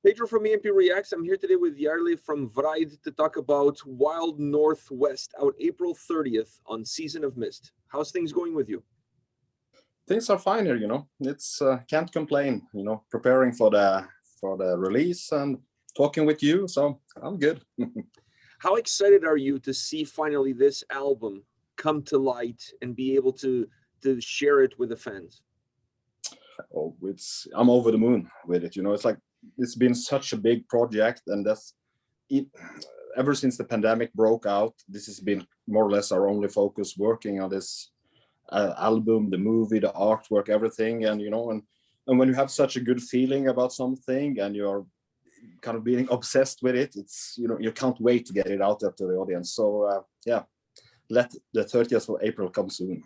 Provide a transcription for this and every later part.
Pedro from A&P-REACTS. I'm here today with Jarle from Vreid to talk about Wild Northwest, out April 30th on Season of Mist. How's things going with you? Things are fine here, It's can't complain, preparing for the release and talking with you, so I'm good. How excited are you to see finally this album come to light and be able to share it with the fans? Oh, I'm over the moon with it. It's like it's been such a big project, and that's it. Ever since the pandemic broke out, this has been more or less our only focus, working on this album, the movie, the artwork, everything. And and when you have such a good feeling about something and you're kind of being obsessed with it, it's you can't wait to get it out there to the audience. So yeah, let the 30th of April come soon.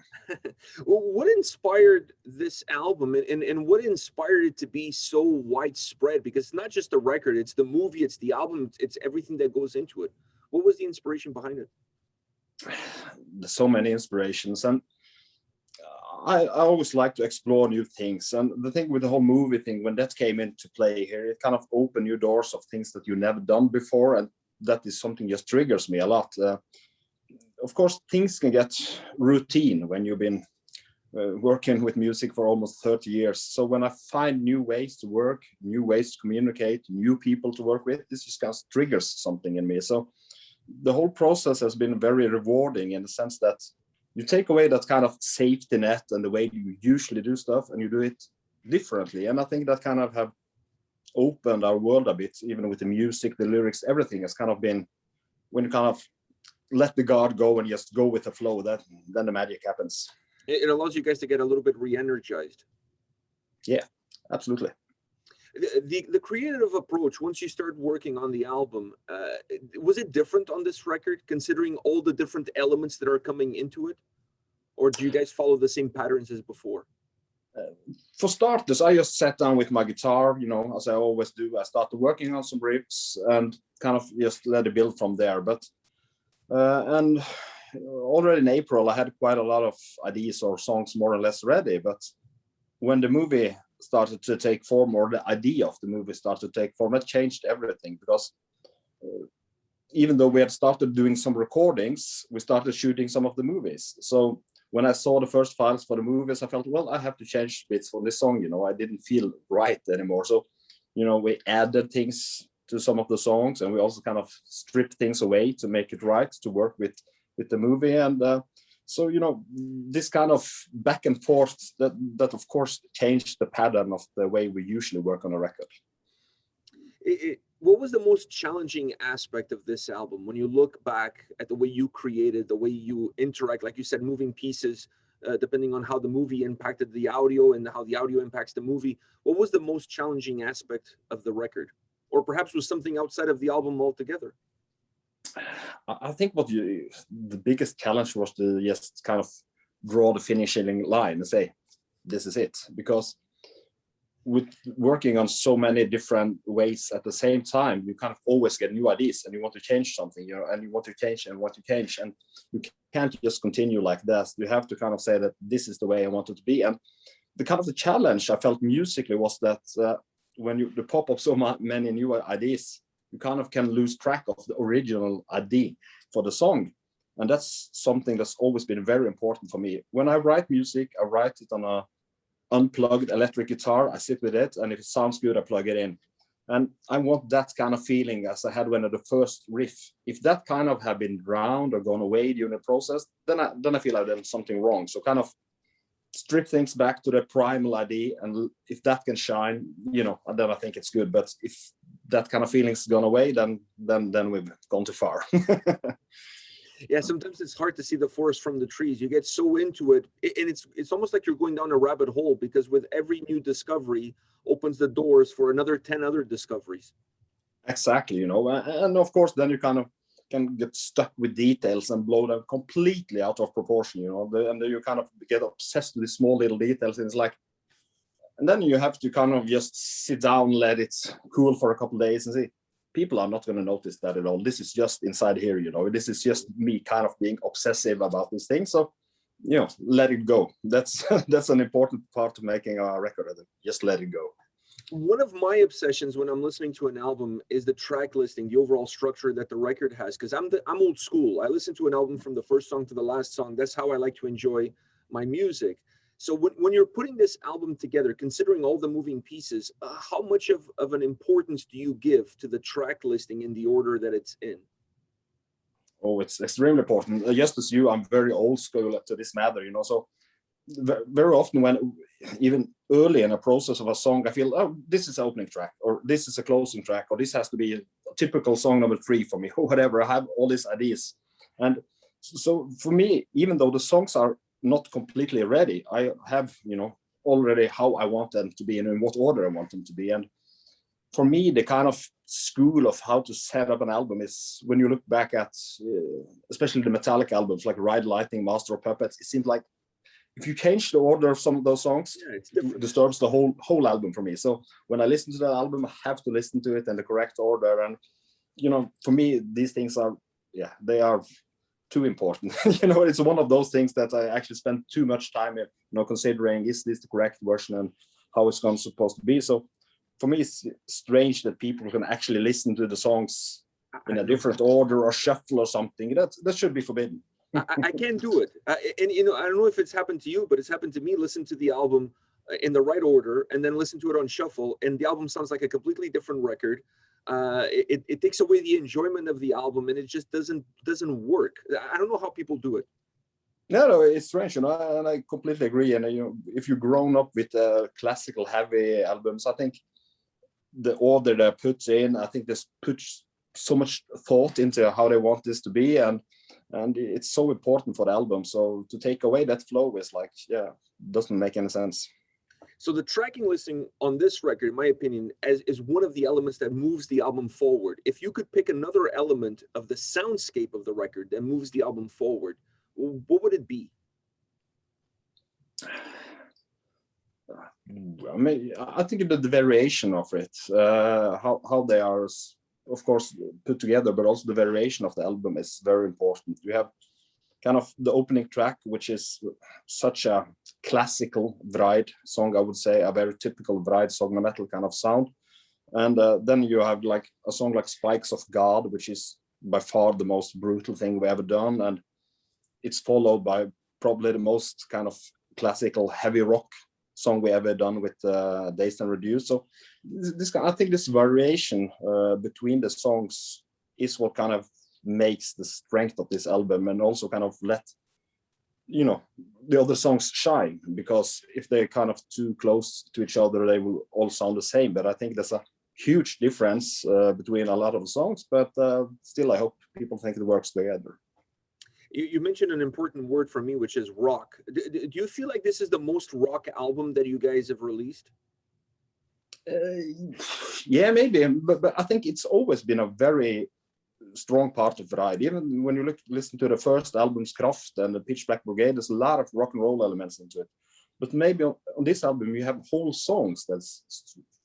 Well, what inspired this album, and what inspired it to be so widespread? Because it's not just the record, it's the movie, it's the album, it's everything that goes into it. What was the inspiration behind it? There's so many inspirations, and I always like to explore new things. And the thing with the whole movie thing, when that came into play here, it kind of opened new doors of things that you never done before, and that is something just triggers me a lot. Of course, things can get routine when you've been working with music for almost 30 years. So when I find new ways to work, new ways to communicate, new people to work with, this just kind of triggers something in me. So the whole process has been very rewarding in the sense that you take away that kind of safety net and the way you usually do stuff, and you do it differently. And I think that kind of have opened our world a bit, even with the music, the lyrics, everything has kind of been, when you kind of let the guard go and just go with the flow, then the magic happens. It allows you guys to get a little bit re-energized. Yeah, absolutely. The creative approach, once you start working on the album, was it different on this record, considering all the different elements that are coming into it? Or do you guys follow the same patterns as before? For starters, I just sat down with my guitar, as I always do. I started working on some riffs and kind of just let it build from there. But and already in April, I had quite a lot of ideas or songs more or less ready. But when the movie started to take form, or the idea of the movie started to take form, that changed everything. Because even though we had started doing some recordings, we started shooting some of the movies. So when I saw the first files for the movies, I felt, well, I have to change bits for this song. I didn't feel right anymore. So, we added things to some of the songs, and we also kind of stripped things away to make it right, to work with the movie. And so, this kind of back and forth, that of course changed the pattern of the way we usually work on a record. What was the most challenging aspect of this album when you look back at the way you created, the way you interact, like you said, moving pieces, depending on how the movie impacted the audio and how the audio impacts the movie? What was the most challenging aspect of the record? Or perhaps was something outside of the album altogether? I think the biggest challenge was to just kind of draw the finishing line and say, this is it. Because with working on so many different ways at the same time, you kind of always get new ideas, and you want to change something, and you want to change and want to change, and you can't just continue like that. You have to kind of say that this is the way I want it to be. And the kind of the challenge I felt musically was that when you pop up so many new ideas, you kind of can lose track of the original idea for the song. And that's something that's always been very important for me. When I write music, I write it on a unplugged electric guitar. I sit with it, and if it sounds good, I plug it in. And I want that kind of feeling as I had when the first riff. If that kind of had been drowned or gone away during the process, then I feel I've done something wrong. So kind of strip things back to the primal idea, and if that can shine, then I think it's good. But if that kind of feeling's gone away, then we've gone too far. Yeah, sometimes it's hard to see the forest from the trees. You get so into it, and it's almost like you're going down a rabbit hole, because with every new discovery opens the doors for another 10 other discoveries. Exactly, and of course then you kind of can get stuck with details and blow them completely out of proportion, and then you kind of get obsessed with the small little details, and it's like, and then you have to kind of just sit down, let it cool for a couple of days, and see, people are not going to notice that at all. This is just inside here, this is just me kind of being obsessive about this thing. So, let it go. That's an important part of making a record. Just let it go. One of my obsessions when I'm listening to an album is the track listing, the overall structure that the record has. Because I'm old school. I listen to an album from the first song to the last song. That's how I like to enjoy my music. So when you're putting this album together, considering all the moving pieces, how much of an importance do you give to the track listing in the order that it's in? Oh, it's extremely important. Just as you, I'm very old school to this matter, you know. So very often when even early in a process of a song, I feel, oh, this is an opening track, or this is a closing track, or this has to be a typical song number 3 for me, or whatever. I have all these ideas. And so for me, even though the songs are not completely ready, I have, you know, already how I want them to be and in what order I want them to be. And for me, the kind of school of how to set up an album is when you look back at, especially the Metallic albums like Ride Lightning, Master of Puppets, it seems like if you change the order of some of those songs, yeah, it disturbs the whole album for me. So when I listen to the album, I have to listen to it in the correct order. And, you know, for me, these things are, yeah, they are too important. You know, it's one of those things that I actually spend too much time, you know, considering, is this the correct version and how it's supposed to be. So for me, it's strange that people can actually listen to the songs in a different order or shuffle or something. That should be forbidden. I can't do it. And, you know, I don't know if it's happened to you, but it's happened to me. Listen to the album in the right order and then listen to it on shuffle, and the album sounds like a completely different record. It takes away the enjoyment of the album, and it just doesn't work. I don't know how people do it. No, it's strange, you know, and I completely agree. And, you know, if you've grown up with classical heavy albums, I think the order they put in, I think this puts so much thought into how they want this to be, and it's so important for the album. So to take away that flow is like, yeah, doesn't make any sense. So the tracking listing on this record, in my opinion, is one of the elements that moves the album forward. If you could pick another element of the soundscape of the record that moves the album forward, what would it be? I mean, I think the variation of it, how they are, of course, put together, but also the variation of the album is very important. You have kind of the opening track, which is such a classical Vreid song, I would say, a very typical Vreid song, metal kind of sound. And then you have like a song like Spikes of God, which is by far the most brutal thing we ever done. And it's followed by probably the most kind of classical heavy rock song we ever done with Dazed and Reduced. So I think this variation between the songs is what kind of makes the strength of this album, and also kind of let, you know, the other songs shine, because if they're kind of too close to each other, they will all sound the same. But I think there's a huge difference between a lot of songs, but still I hope people think it works together. You mentioned an important word for me, which is rock. Do you feel like this is the most rock album that you guys have released? Yeah, maybe, but I think it's always been a very strong part of Vreid. Even when you listen to the first albums, Kraft and the Pitch Black Brigade, there's a lot of rock and roll elements into it. But maybe on this album, you have whole songs that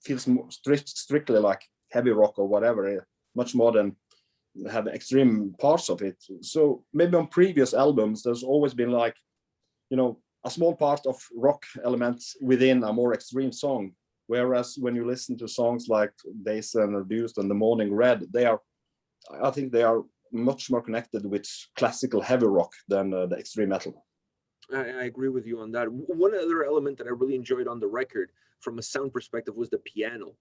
feels more strictly like heavy rock or whatever, much more than have extreme parts of it. So maybe on previous albums, there's always been like, you know, a small part of rock elements within a more extreme song. Whereas when you listen to songs like Dazed and Reduced and The Morning Red, I think they are much more connected with classical heavy rock than the extreme metal. I agree with you on that. One other element that I really enjoyed on the record from a sound perspective was the piano.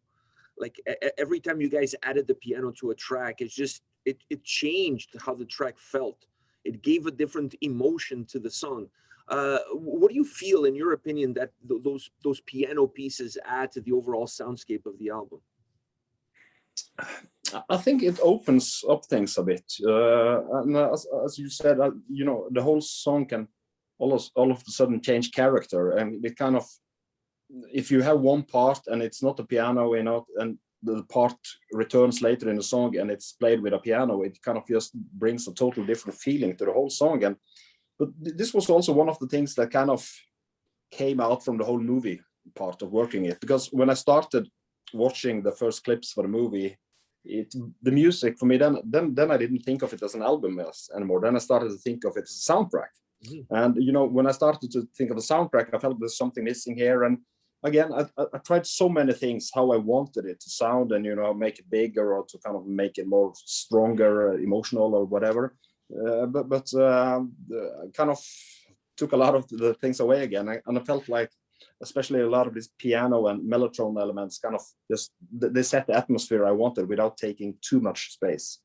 Like every time you guys added the piano to a track, it's just, it changed how the track felt. It gave a different emotion to the song. What do you feel, in your opinion, that those piano pieces add to the overall soundscape of the album? I think it opens up things a bit. And as you said, you know, the whole song can all of a sudden change character, and it kind of, if you have one part and it's not a piano, you know, and the part returns later in the song and it's played with a piano, it kind of just brings a totally different feeling to the whole song. But this was also one of the things that kind of came out from the whole movie part of working it, because when I started watching the first clips for the movie, the music for me, then I didn't think of it as an album anymore. Then I started to think of it as a soundtrack. Mm-hmm. And you know, when I started to think of a soundtrack, I felt there's something missing here. And again, I tried so many things how I wanted it to sound, and make it bigger or to kind of make it more stronger, emotional or whatever. But kind of took a lot of the things away again, and I felt like, especially a lot of these piano and mellotron elements, kind of just they set the atmosphere I wanted without taking too much space.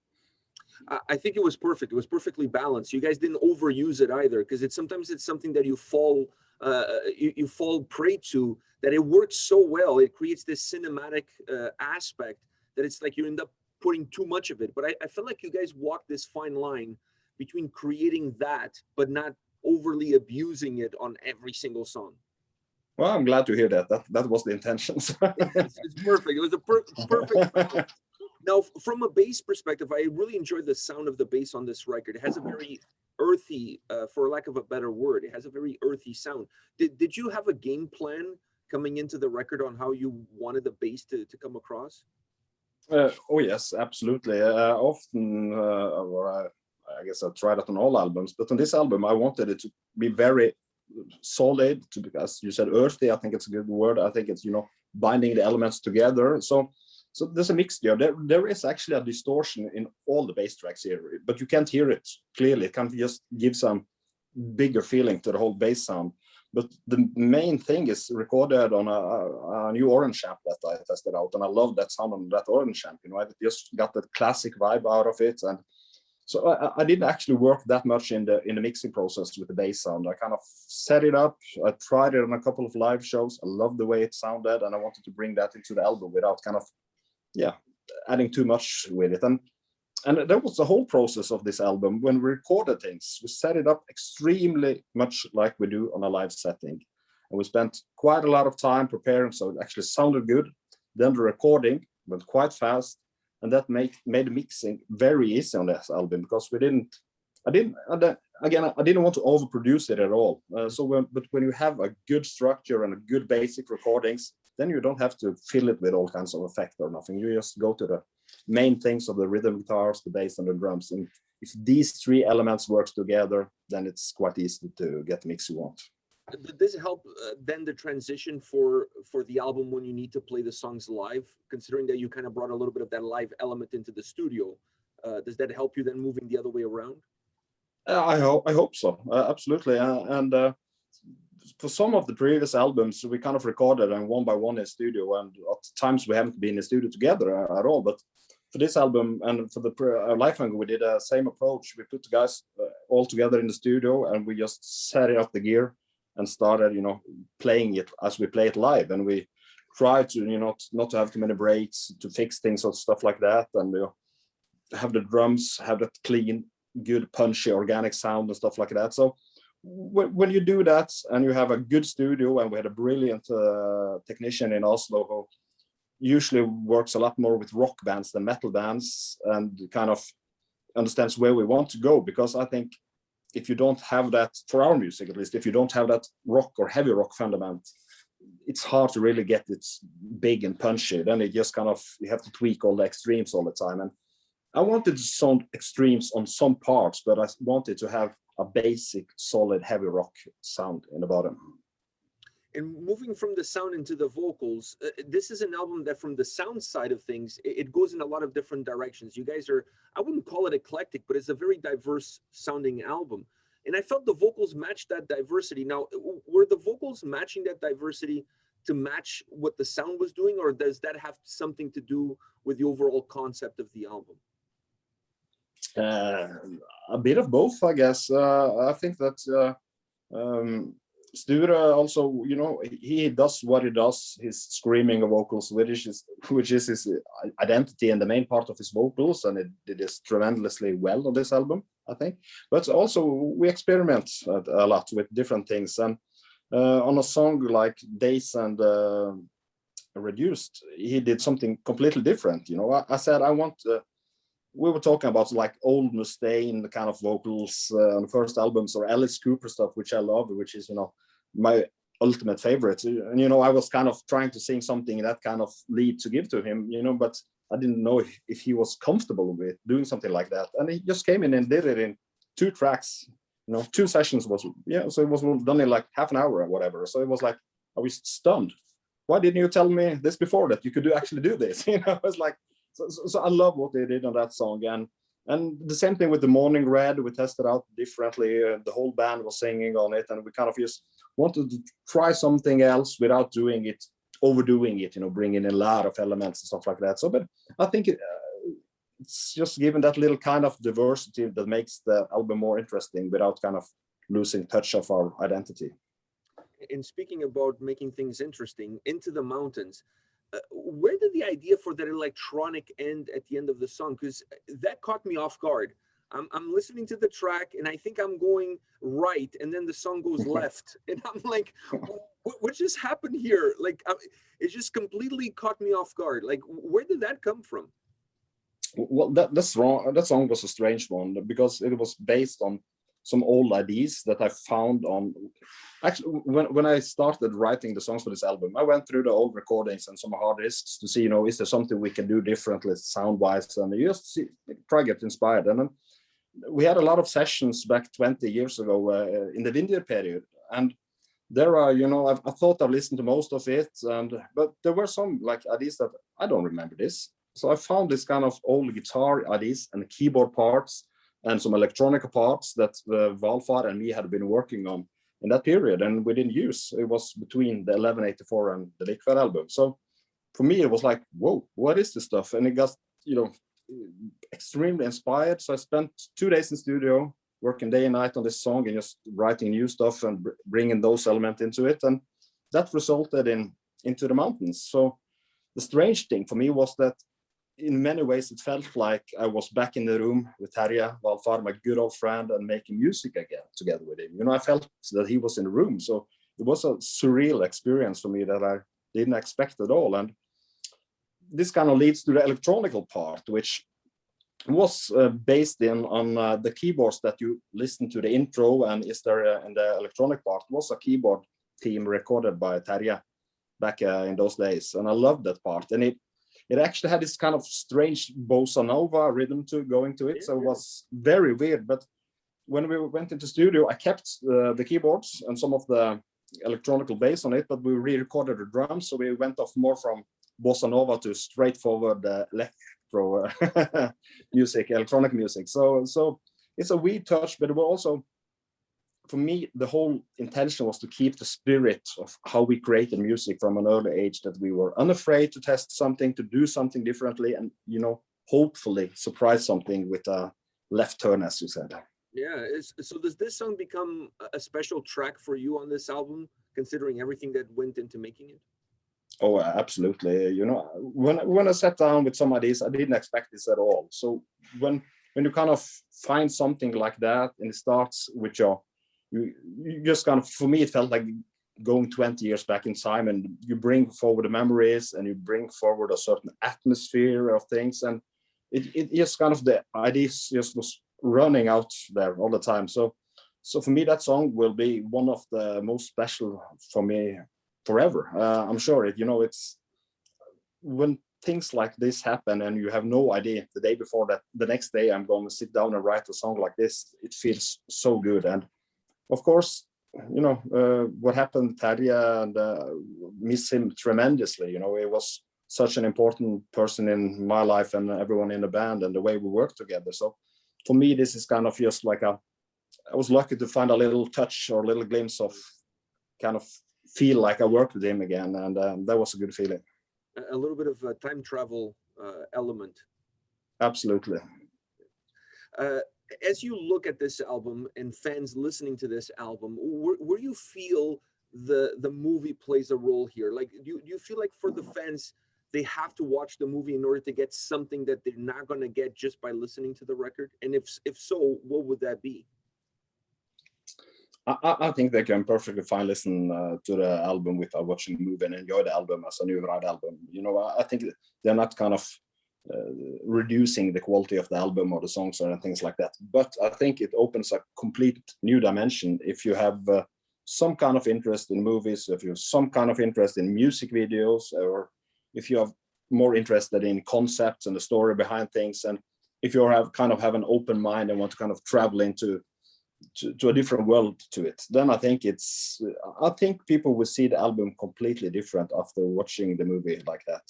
I think it was perfect. It was perfectly balanced. You guys didn't overuse it either, because sometimes it's something that you fall prey to, that it works so well. It creates this cinematic aspect that it's like you end up putting too much of it. But I feel like you guys walk this fine line between creating that but not overly abusing it on every single song. Well, I'm glad to hear that. That was the intention. It's perfect. It was a perfect. Now, from a bass perspective, I really enjoyed the sound of the bass on this record. It has a very earthy, for lack of a better word, it has a very earthy sound. Did you have a game plan coming into the record on how you wanted the bass to come across? Oh yes, absolutely. Often, or I guess I tried it on all albums, but on this album, I wanted it to be very solid, as you said, earthy. I think it's a good word. I think it's binding the elements together. So there's a mixture. There is actually a distortion in all the bass tracks here, but you can't hear it clearly. It can just give some bigger feeling to the whole bass sound. But the main thing is recorded on a new orange amp that I tested out, and I love that sound on that orange amp. I just got that classic vibe out of it, and so I didn't actually work that much in the mixing process with the bass sound. I kind of set it up. I tried it on a couple of live shows. I loved the way it sounded, and I wanted to bring that into the album without kind of adding too much with it. And that was the whole process of this album. When we recorded things, we set it up extremely much like we do on a live setting, and we spent quite a lot of time preparing so it actually sounded good. Then the recording went quite fast, and that made the mixing very easy on this album, because I didn't want to overproduce it at all. But when you have a good structure and a good basic recordings, then you don't have to fill it with all kinds of effect or nothing. You just go to the main things of the rhythm guitars, the bass, and the drums. And if these three elements work together, then it's quite easy to get the mix you want. Did this help then the transition for the album when you need to play the songs live, considering that you kind of brought a little bit of that live element into the studio? Does that help you then moving the other way around? I hope so, absolutely. For some of the previous albums, we kind of recorded and one by one in studio, and at times we haven't been in the studio together at all. But for this album and for the Lifehanger, we did the same approach. We put the guys all together in the studio, and we just set it up the gear and started, playing it as we play it live. And we tried to, not to have too many breaks, to fix things or stuff like that, and have the drums have that clean, good, punchy, organic sound and stuff like that. So when you do that and you have a good studio, and we had a brilliant technician in Oslo who usually works a lot more with rock bands than metal bands, and kind of understands where we want to go, because I think if you don't have that, for our music at least, if you don't have that rock or heavy rock fundament, it's hard to really get it big and punchy. Then it just kind of, you have to tweak all the extremes all the time. And I wanted to sound extremes on some parts, but I wanted to have a basic, solid, heavy rock sound in the bottom. And moving from the sound into the vocals, this is an album that from the sound side of things, it goes in a lot of different directions. You guys are, I wouldn't call it eclectic, but it's a very diverse sounding album. And I felt the vocals matched that diversity. Now, were the vocals matching that diversity to match what the sound was doing, or does that have something to do with the overall concept of the album? A bit of both, I guess. I think that Sture also, he does what he does. He's screaming vocals, which is his identity and the main part of his vocals, and it did this tremendously well on this album, I think. But also we experiment a lot with different things, and on a song like Days and Reduced, he did something completely different. I said I want. We were talking about like old Mustaine kind of vocals on the first albums, or Alice Cooper stuff, which I love, which is, my ultimate favorite. And, I was kind of trying to sing something in that kind of lead to give to him, but I didn't know if he was comfortable with doing something like that. And he just came in and did it in 2 tracks, 2 sessions so it was done in like half an hour or whatever. So it was like, I was stunned. why didn't you tell me this before, that you could actually do this? It's like, so I love what they did on that song. And the same thing with the Morning Red, we tested out differently. The whole band was singing on it, and we kind of just wanted to try something else without doing it, overdoing it, bringing in a lot of elements and stuff like that. So, but I think it's just given that little kind of diversity that makes the album more interesting without kind of losing touch of our identity. And speaking about making things interesting, Into the Mountains, where did the idea for that electronic end at the end of the song? Because that caught me off guard. I'm listening to the track and I think I'm going right, and then the song goes left, and I'm like, what just happened here? Like, it just completely caught me off guard. Like, where did that come from? Well, that song was a strange one, because it was based on some old ideas that I found on, actually, when I started writing the songs for this album, I went through the old recordings and some hard disks to see, is there something we can do differently sound wise, and you just try to get inspired. And then we had a lot of sessions back 20 years ago in the Vindia period, and there are, I thought I've listened to most of it, but there were some like ideas that I don't remember this. So I found this kind of old guitar ideas and keyboard parts and some electronic parts that Valfar and me had been working on in that period, and we didn't use. It was between the 1184 and the Liquid album. So for me, it was like, whoa, what is this stuff? And it got, extremely inspired. So I spent 2 days in studio working day and night on this song and just writing new stuff and bringing those elements into it. And that resulted in Into the Mountains. So the strange thing for me was that in many ways, it felt like I was back in the room with Terje Valfar, my good old friend, and making music again together with him. I felt that he was in the room. So it was a surreal experience for me that I didn't expect at all. And this kind of leads to the electronical part, which was based on the keyboards that you listen to the intro, and is there in the electronic part was a keyboard theme recorded by Terje back in those days. And I loved that part. And it actually had this kind of strange bossa nova rhythm going to it. So it was very weird. But when we went into studio, I kept the keyboards and some of the electronical bass on it, but we re-recorded the drums. So we went off more from bossa nova to straightforward electro music, electronic music. So it's a weird touch, but it was also, for me, the whole intention was to keep the spirit of how we created music from an early age, that we were unafraid to test something, to do something differently, and, hopefully surprise something with a left turn, as you said. Yeah. So does this song become a special track for you on this album, considering everything that went into making it? Oh, absolutely. When I sat down with some of these, I didn't expect this at all. So when you kind of find something like that, and it starts with you just kind of, for me, it felt like going 20 years back in time, and you bring forward the memories and you bring forward a certain atmosphere of things, and it just kind of, the ideas just was running out there all the time. So for me, that song will be one of the most special for me forever. I'm sure it's when things like this happen and you have no idea the day before that the next day I'm going to sit down and write a song like this, it feels so good. And of course, what happened to Terje, and miss him tremendously. He was such an important person in my life and everyone in the band and the way we work together. So for me, this is kind of just like I was lucky to find a little touch or a little glimpse of kind of feel like I worked with him again. And that was a good feeling. A little bit of a time travel element. Absolutely. As you look at this album and fans listening to this album, where you feel the movie plays a role here? Like, do you feel like for the fans, they have to watch the movie in order to get something that they're not going to get just by listening to the record? And if so, what would that be? I think they can perfectly fine listen to the album without watching the movie and enjoy the album as a new Vreid album. I think they're not kind of reducing the quality of the album or the songs or things like that. But I think it opens a complete new dimension if you have some kind of interest in movies, if you have some kind of interest in music videos, or if you are more interested in concepts and the story behind things, and if you have an open mind and want to kind of travel into to a different world to it, then I think people will see the album completely different after watching the movie like that.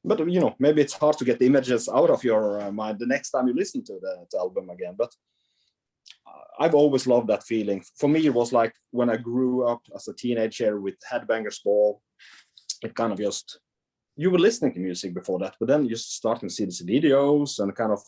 But you know, maybe it's hard to get the images out of your mind the next time you listen to the album again. But I've always loved that feeling. For me, it was like when I grew up as a teenager with Headbangers Ball. It kind of just, you were listening to music before that, but then you starting to see these videos and kind of,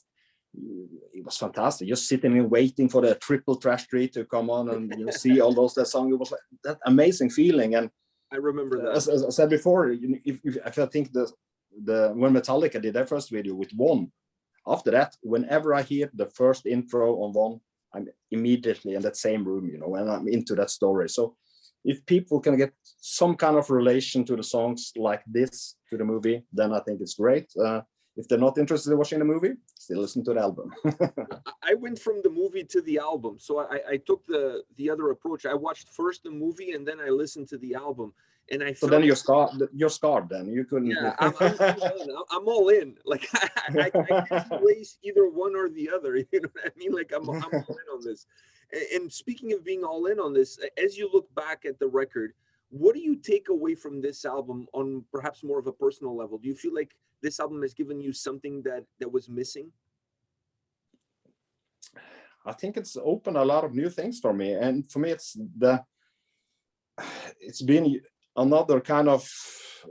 it was fantastic. Just sitting and waiting for the Triple Trash Street to come on and you know, see all those that song. It was like that amazing feeling. And I remember that. As I said before, if I think when Metallica did their first video with One, after that, whenever I hear the first intro on One, I'm immediately in that same room, you know, and I'm into that story. So if people can get some kind of relation to the songs like this to the movie, then I think it's great. If they're not interested in watching the movie, still listen to the album. I went from the movie to the album. So I took the other approach. I watched first the movie and then I listened to the album. And I so then you're scarred then. You couldn't. Yeah, I'm all in. Like I can't erase either one or the other. You know what I mean? Like I'm all in on this. And speaking of being all in on this, as you look back at the record, what do you take away from this album on perhaps more of a personal level? Do you feel like this album has given you something that was missing? I think it's opened a lot of new things for me. And for me, it's been another kind of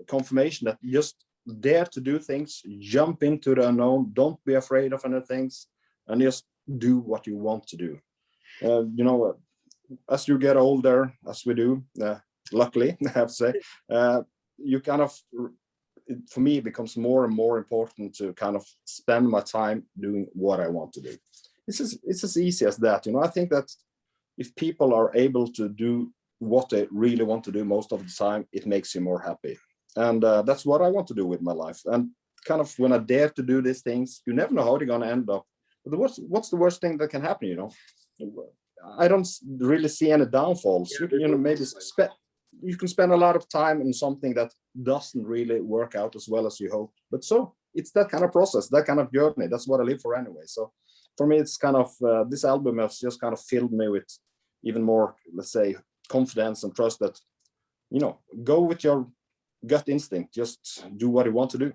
confirmation that you just dare to do things, jump into the unknown, don't be afraid of any things, and just do what you want to do. You know, as you get older, as we do, luckily, I have to say, you kind of, for me, it becomes more and more important to kind of spend my time doing what I want to do. It's as easy as that. You know, I think that if people are able to do what they really want to do most of the time, it makes you more happy. And that's what I want to do with my life. And kind of when I dare to do these things, you never know how they're going to end up. But what's the worst thing that can happen, you know? I don't really see any downfalls. Yeah, you know, maybe you can spend a lot of time in something that doesn't really work out as well as you hope. But so it's that kind of process, that kind of journey. That's what I live for anyway. So for me, it's kind of, this album has just kind of filled me with even more, let's say, confidence and trust that, you know, go with your gut instinct, just do what you want to do.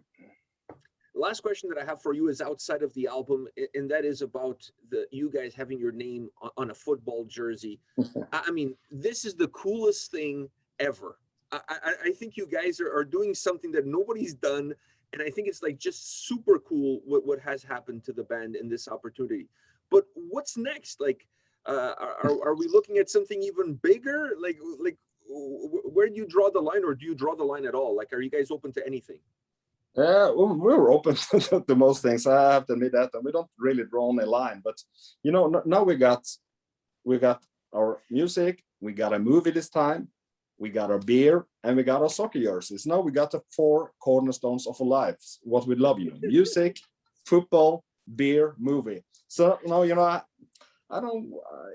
The last question that I have for you is outside of the album, and that is about you guys having your name on a football jersey. I mean, this is the coolest thing ever. I think you guys are doing something that nobody's done, and I think it's like just super cool what has happened to the band in this opportunity. But what's next? Like, are we looking at something even bigger? Like where do you draw the line, or do you draw the line at all? Like, are you guys open to anything? Well, we're open to most things. I have to admit that, and we don't really draw on a line. But you know, now we got our music, we got a movie this time, we got our beer, and we got our soccer jerseys. Now we got the 4 cornerstones of our lives. What we love, you know, music, football, beer, movie. So now, you know, I don't.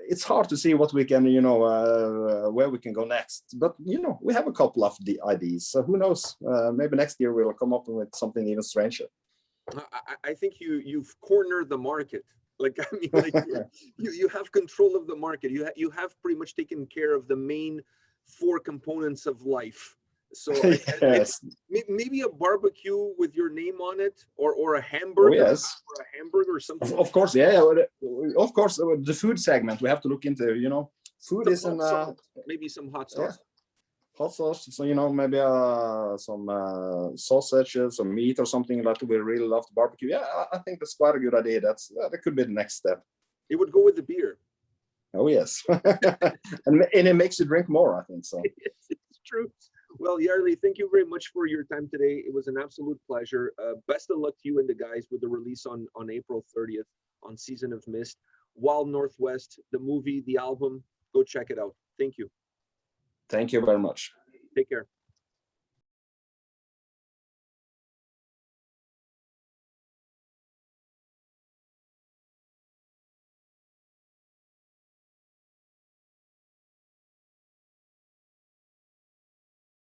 It's hard to see what we can, you know, where we can go next. But you know, we have a couple of the ideas. So who knows? Maybe next year we'll come up with something even stranger. I think you've cornered the market. Like, I mean, like you have control of the market. You have pretty much taken care of the main 4 components of life. So yes. Maybe a barbecue with your name on it, or a hamburger, yes. or a hamburger or something. Of course, yeah. Of course, the food segment we have to look into. You know, food is in maybe some hot sauce. Yeah. Hot sauce. So you know, maybe some sausages or meat or something that we really love to barbecue. Yeah, I think that's quite a good idea. That could be the next step. It would go with the beer. Oh yes, and it makes you drink more. I think so. It's true. Well, Jarle, thank you very much for your time today. It was an absolute pleasure. Best of luck to you and the guys with the release on April 30th on Season of Mist. Wild Northwest, the movie, the album, go check it out. Thank you. Thank you very much. Take care.